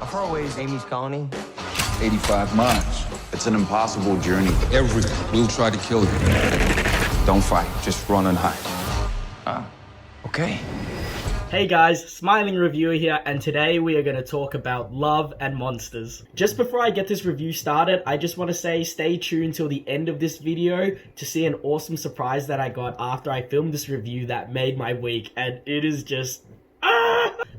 How far away is Aimee's colony? 85 miles. It's an impossible journey. Everyone will try to kill you. Don't fight, just run and hide. Okay. Hey guys, Smiling Reviewer here, and today we are going to talk about Love and Monsters. Just before I get this review started, I just want to say stay tuned till the end of this video to see an awesome surprise that I got after I filmed this review that made my week, and it is just...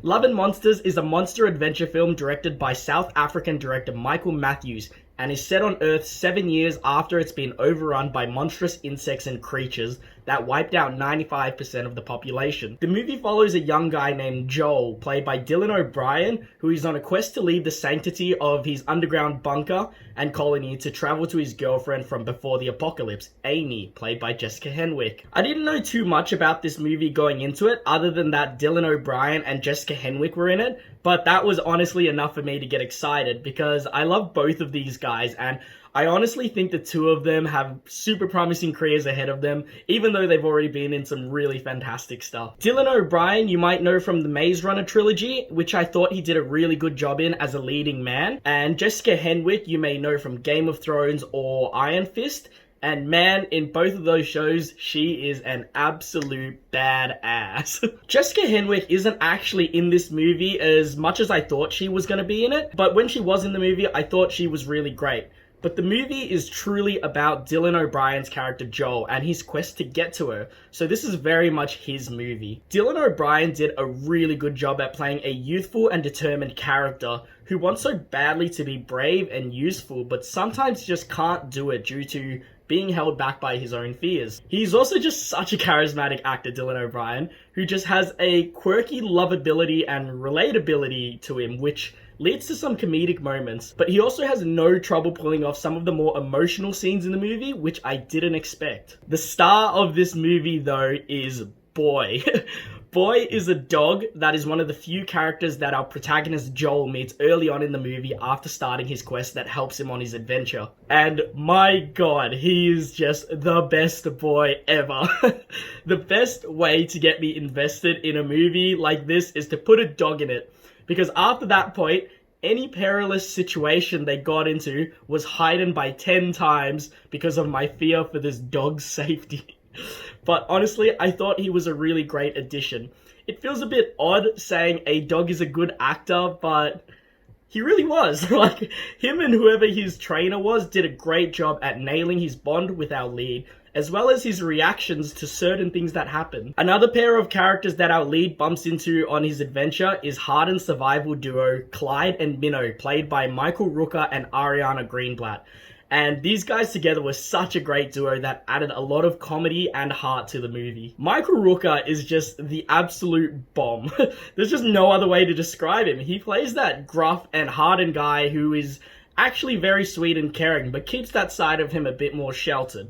Love and Monsters is a monster adventure film directed by South African director Michael Matthews and is set on Earth 7 years after it's been overrun by monstrous insects and creatures that wiped out 95% of the population. The movie follows a young guy named Joel, played by Dylan O'Brien, who is on a quest to leave the sanctity of his underground bunker and colony to travel to his girlfriend from before the apocalypse, Aimee, played by Jessica Henwick. I didn't know too much about this movie going into it, other than that Dylan O'Brien and Jessica Henwick were in it, but that was honestly enough for me to get excited because I love both of these guys, and I honestly think the two of them have super promising careers ahead of them, even though they've already been in some really fantastic stuff. Dylan O'Brien, you might know from the Maze Runner trilogy, which I thought he did a really good job in as a leading man. And Jessica Henwick, you may know from Game of Thrones or Iron Fist. And man, in both of those shows, she is an absolute badass. Jessica Henwick isn't actually in this movie as much as I thought she was going to be in it, but when she was in the movie, I thought she was really great. But the movie is truly about Dylan O'Brien's character Joel and his quest to get to her, so this is very much his movie. Dylan O'Brien did a really good job at playing a youthful and determined character who wants so badly to be brave and useful, but sometimes just can't do it due to being held back by his own fears. He's also just such a charismatic actor, Dylan O'Brien, who just has a quirky lovability and relatability to him, which leads to some comedic moments, but he also has no trouble pulling off some of the more emotional scenes in the movie, which I didn't expect. The star of this movie, though, is Boy. Boy is a dog that is one of the few characters that our protagonist Joel meets early on in the movie after starting his quest that helps him on his adventure. And my god, he is just the best boy ever. The best way to get me invested in a movie like this is to put a dog in it, because after that point, any perilous situation they got into was heightened by 10 times because of my fear for this dog's safety. But honestly, I thought he was a really great addition. It feels a bit odd saying a dog is a good actor, but he really was. Like, him and whoever his trainer was did a great job at nailing his bond with our lead, as well as his reactions to certain things that happen. Another pair of characters that our lead bumps into on his adventure is hardened survival duo Clyde and Minnow, played by Michael Rooker and Ariana Greenblatt. And these guys together were such a great duo that added a lot of comedy and heart to the movie. Michael Rooker is just the absolute bomb. There's just no other way to describe him. He plays that gruff and hardened guy who is actually very sweet and caring, but keeps that side of him a bit more sheltered.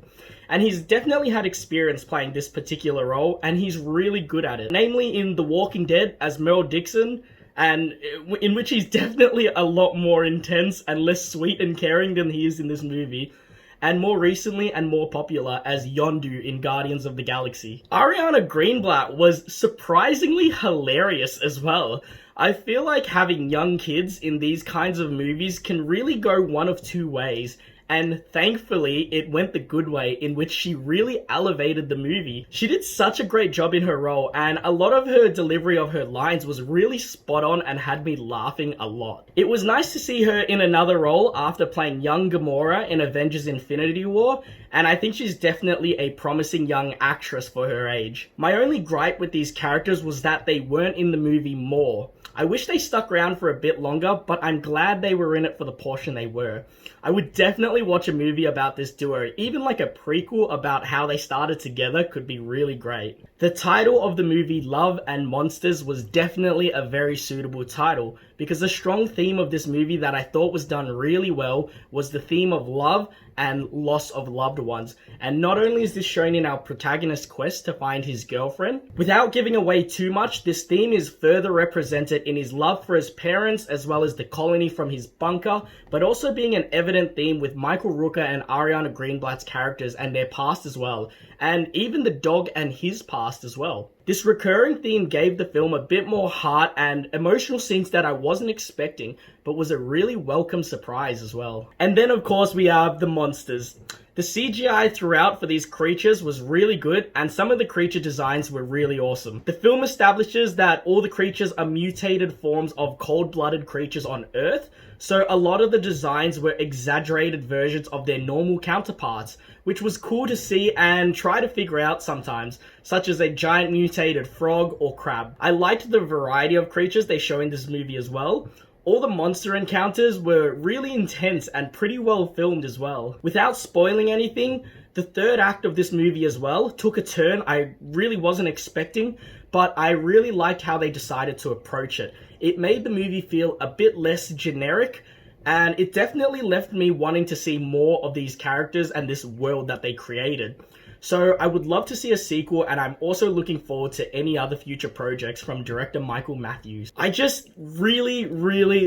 And he's definitely had experience playing this particular role, and he's really good at it. Namely in The Walking Dead as Merle Dixon, and in which he's definitely a lot more intense and less sweet and caring than he is in this movie, and more recently and more popular as Yondu in Guardians of the Galaxy. Ariana Greenblatt was surprisingly hilarious as well. I feel like having young kids in these kinds of movies can really go one of two ways, and thankfully it went the good way, in which she really elevated the movie. She did such a great job in her role, and a lot of her delivery of her lines was really spot on and had me laughing a lot. It was nice to see her in another role after playing young Gamora in Avengers Infinity War, and I think she's definitely a promising young actress for her age. My only gripe with these characters was that they weren't in the movie more. I wish they stuck around for a bit longer, but I'm glad they were in it for the portion they were. I would definitely watch a movie about this duo. Even like a prequel about how they started together could be really great. The title of the movie, Love and Monsters, was definitely a very suitable title, because the strong theme of this movie that I thought was done really well was the theme of love and loss of loved ones. And not only is this shown in our protagonist's quest to find his girlfriend, without giving away too much, this theme is further represented in his love for his parents as well as the colony from his bunker, but also being an evident theme with Michael Rooker and Ariana Greenblatt's characters and their past as well, and even the dog and his past as well. This recurring theme gave the film a bit more heart and emotional scenes that I wasn't expecting, but was a really welcome surprise as well. And then of course we have the monsters. The CGI throughout for these creatures was really good, and some of the creature designs were really awesome. The film establishes that all the creatures are mutated forms of cold-blooded creatures on Earth, so a lot of the designs were exaggerated versions of their normal counterparts, which was cool to see and try to figure out sometimes, such as a giant mutated frog or crab. I liked the variety of creatures they show in this movie as well. All the monster encounters were really intense and pretty well filmed as well. Without spoiling anything, the third act of this movie as well took a turn I really wasn't expecting, but I really liked how they decided to approach it. It made the movie feel a bit less generic, and it definitely left me wanting to see more of these characters and this world that they created. So I would love to see a sequel, and I'm also looking forward to any other future projects from director Michael Matthews. I just really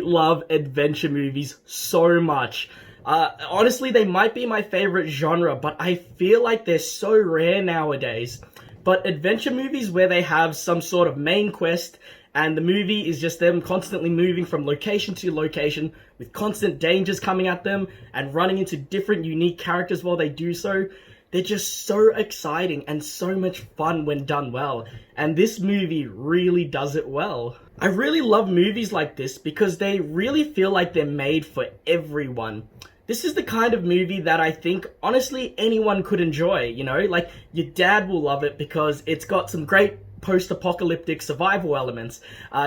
love adventure movies so much. Honestly, they might be my favorite genre, but I feel like they're so rare nowadays. But adventure movies where they have some sort of main quest and the movie is just them constantly moving from location to location with constant dangers coming at them and running into different unique characters while they do so. They're just so exciting and so much fun when done well, and this movie really does it well. I really love movies like this because they really feel like they're made for everyone. This is the kind of movie that I think, honestly, anyone could enjoy, you know? Like, your dad will love it because it's got some great post-apocalyptic survival elements.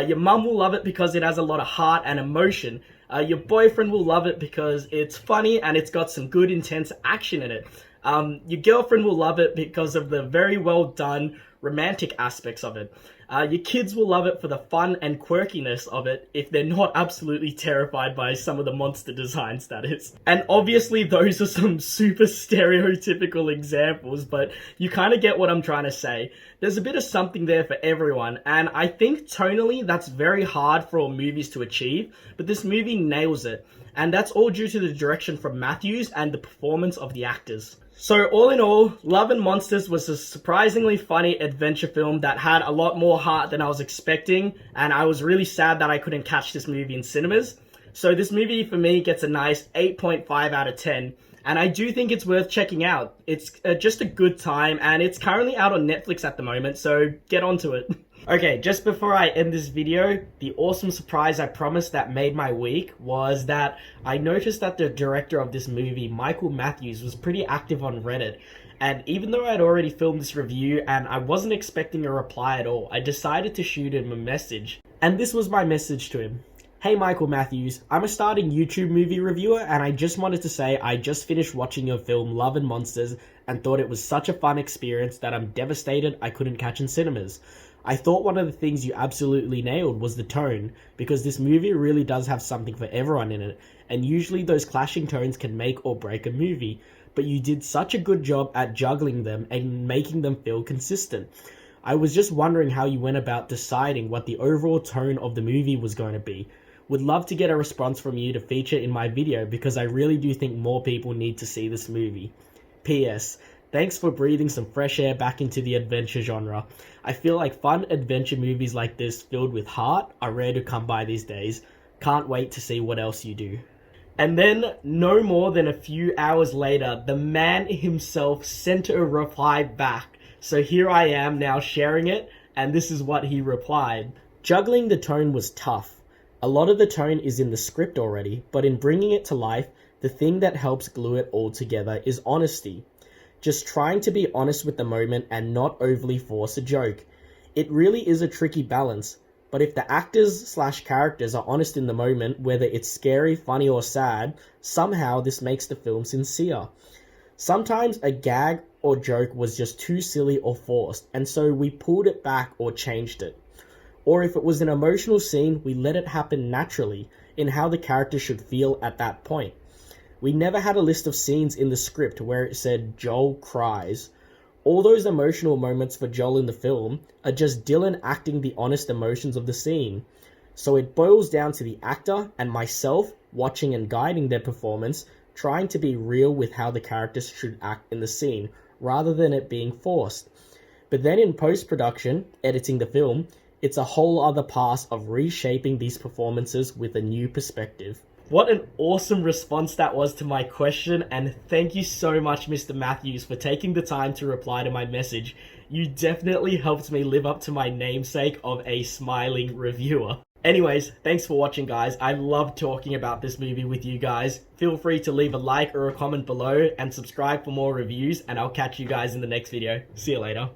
Your mum will love it because it has a lot of heart and emotion. Your boyfriend will love it because it's funny and it's got some good, intense action in it. Your girlfriend will love it because of the very well done romantic aspects of it. Your kids will love it for the fun and quirkiness of it if they're not absolutely terrified by some of the monster designs, that is. And obviously those are some super stereotypical examples, but you kind of get what I'm trying to say. There's a bit of something there for everyone, and I think tonally that's very hard for all movies to achieve, but this movie nails it. And that's all due to the direction from Matthews and the performance of the actors. So all in all, Love and Monsters was a surprisingly funny adventure film that had a lot more heart than I was expecting, and I was really sad that I couldn't catch this movie in cinemas. So this movie for me gets a nice 8.5 out of 10, and I do think it's worth checking out. It's just a good time, and it's currently out on Netflix at the moment, so get onto it. Okay, just before I end this video, the awesome surprise I promised that made my week was that I noticed that the director of this movie, Michael Matthews, was pretty active on Reddit. And even though I'd already filmed this review and I wasn't expecting a reply at all, I decided to shoot him a message. And this was my message to him. Hey Michael Matthews, I'm a starting YouTube movie reviewer, and I just wanted to say I just finished watching your film Love and Monsters and thought it was such a fun experience that I'm devastated I couldn't catch in cinemas. I thought one of the things you absolutely nailed was the tone, because this movie really does have something for everyone in it, and usually those clashing tones can make or break a movie, but you did such a good job at juggling them and making them feel consistent. I was just wondering how you went about deciding what the overall tone of the movie was going to be. Would love to get a response from you to feature in my video, because I really do think more people need to see this movie. P.S. Thanks for breathing some fresh air back into the adventure genre. I feel like fun adventure movies like this filled with heart are rare to come by these days. Can't wait to see what else you do. And then, no more than a few hours later, the man himself sent a reply back. So here I am now sharing it, and this is what he replied. Juggling the tone was tough. A lot of the tone is in the script already, but in bringing it to life, the thing that helps glue it all together is honesty. Just trying to be honest with the moment and not overly force a joke. It really is a tricky balance, but if the actors/characters are honest in the moment, whether it's scary, funny or sad, somehow this makes the film sincere. Sometimes a gag or joke was just too silly or forced, and so we pulled it back or changed it. Or if it was an emotional scene, we let it happen naturally in how the character should feel at that point. We never had a list of scenes in the script where it said Joel cries. All those emotional moments for Joel in the film are just Dylan acting the honest emotions of the scene. So it boils down to the actor and myself watching and guiding their performance, trying to be real with how the characters should act in the scene, rather than it being forced. But then in post-production, editing the film, it's a whole other pass of reshaping these performances with a new perspective. What an awesome response that was to my question, and thank you so much, Mr. Matthews, for taking the time to reply to my message. You definitely helped me live up to my namesake of a smiling reviewer. Anyways, thanks for watching, guys. I love talking about this movie with you guys. Feel free to leave a like or a comment below and subscribe for more reviews, and I'll catch you guys in the next video. See you later.